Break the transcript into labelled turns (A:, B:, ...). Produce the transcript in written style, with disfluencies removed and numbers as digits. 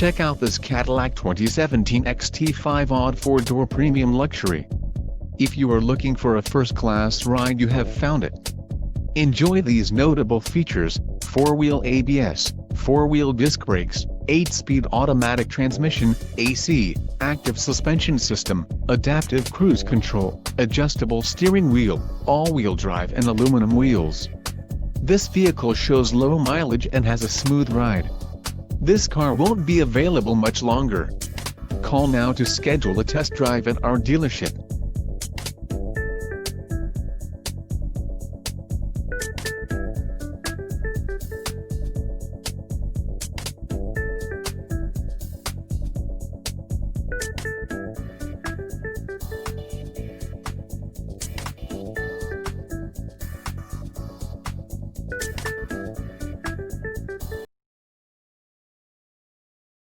A: Check out this Cadillac 2017 XT5 AWD 4-door premium luxury. If you are looking for a first-class ride, you have found it. Enjoy these notable features: 4-wheel ABS, 4-wheel disc brakes, 8-speed automatic transmission, AC, active suspension system, adaptive cruise control, adjustable steering wheel, all-wheel drive and aluminum wheels. This vehicle shows low mileage and has a smooth ride. This car won't be available much longer. Call now to schedule a test drive at our dealership.